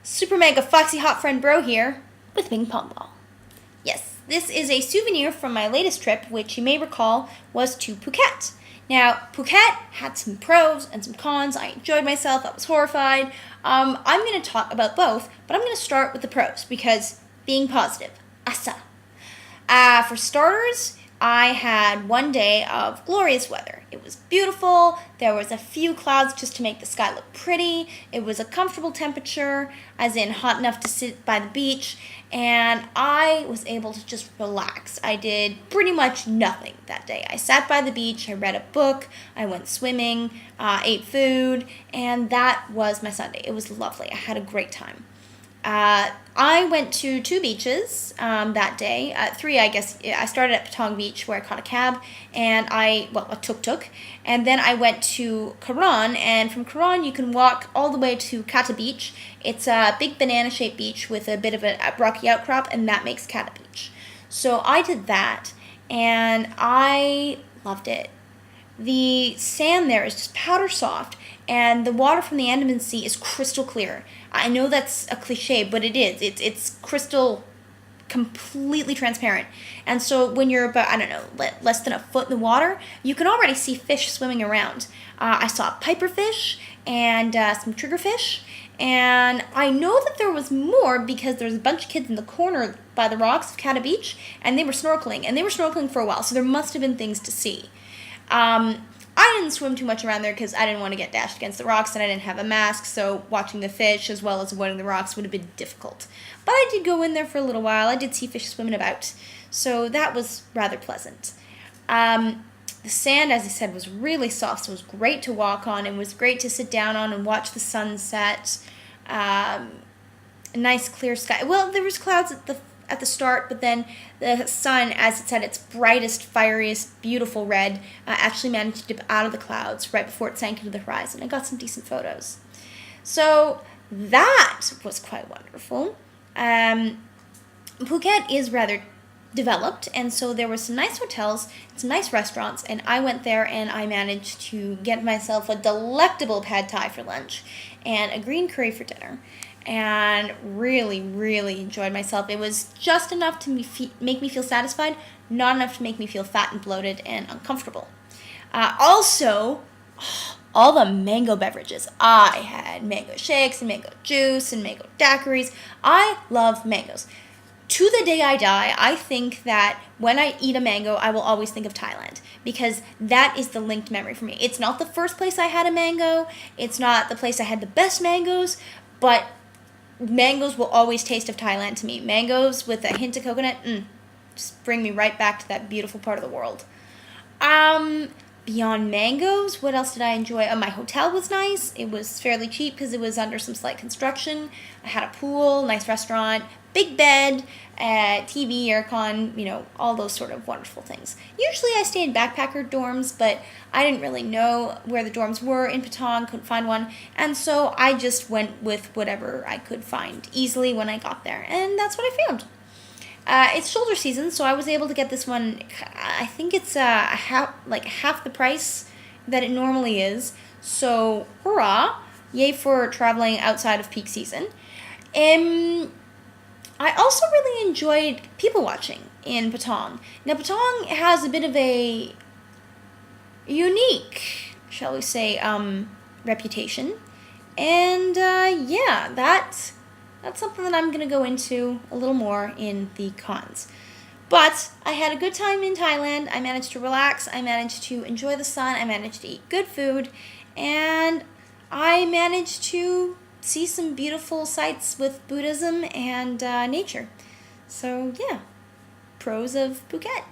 Super Mega Foxy Hot Friend Bro here with Ping Pong Ball. Yes, this is a souvenir from my latest trip, which you may recall was to Phuket. Now, Phuket had some pros and some cons. I enjoyed myself. I was horrified. I'm going to talk about both, but I'm going to start with the pros because being positive. Asa. For starters, I had one day of glorious weather. It was beautiful. There was a few clouds just to make the sky look pretty. It was a comfortable temperature, as in hot enough to sit by the beach, and I was able to just relax. I did pretty much nothing that day. I sat by the beach, I read a book, I went swimming, ate food, and that was my Sunday. It was lovely. I had a great time. I went to 2 beaches that day. 3, I guess. I started at Patong Beach where I caught a cab and a tuk-tuk. And then I went to Karan, and from Karan you can walk all the way to Kata Beach. It's a big banana-shaped beach with a bit of a rocky outcrop, and that makes Kata Beach. So I did that, and I loved it. The sand there is just powder soft, and the water from the Andaman Sea is crystal clear. I know that's a cliche, but it is. It's crystal, completely transparent. And so when you're about, less than a foot in the water, you can already see fish swimming around. I saw piper fish and some triggerfish, and I know that there was more because there was a bunch of kids in the corner by the rocks of Kata Beach, and they were snorkeling for a while, so there must have been things to see. I didn't swim too much around there because I didn't want to get dashed against the rocks, and I didn't have a mask, so watching the fish as well as avoiding the rocks would have been difficult. But I did go in there for a little while. I did see fish swimming about, so that was rather pleasant. The sand, as I said, was really soft, so it was great to walk on. It was great to sit down on and watch the sunset. A nice clear sky. Well, there was clouds at the start, but then the sun, as it's at its brightest, fieriest, beautiful red, actually managed to dip out of the clouds right before it sank into the horizon. I got some decent photos. So that was quite wonderful. Phuket is rather developed, and so there were some nice hotels, some nice restaurants, and I went there and I managed to get myself a delectable pad thai for lunch and a green curry for dinner, and really, really enjoyed myself. It was just enough to make me feel satisfied, not enough to make me feel fat and bloated and uncomfortable. Also, all the mango beverages. I had mango shakes and mango juice and mango daiquiris. I love mangoes. To the day I die, I think that when I eat a mango, I will always think of Thailand because that is the linked memory for me. It's not the first place I had a mango. It's not the place I had the best mangoes, but mangoes will always taste of Thailand to me. Mangoes with a hint of coconut, just bring me right back to that beautiful part of the world. Beyond mangoes, what else did I enjoy? My hotel was nice. It was fairly cheap because it was under some slight construction. I had a pool, nice restaurant, big bed, TV, aircon, all those sort of wonderful things. Usually I stay in backpacker dorms, but I didn't really know where the dorms were in Patong, couldn't find one, and so I just went with whatever I could find easily when I got there, and that's what I found. It's shoulder season, so I was able to get this one. I think it's half the price that it normally is. So hurrah! Yay for traveling outside of peak season. I also really enjoyed people watching in Patong. Now Patong has a bit of a unique, shall we say, reputation, and that's something that I'm going to go into a little more in the cons. But I had a good time in Thailand. I managed to relax. I managed to enjoy the sun. I managed to eat good food. And I managed to see some beautiful sights with Buddhism and nature. So, yeah, pros of Phuket.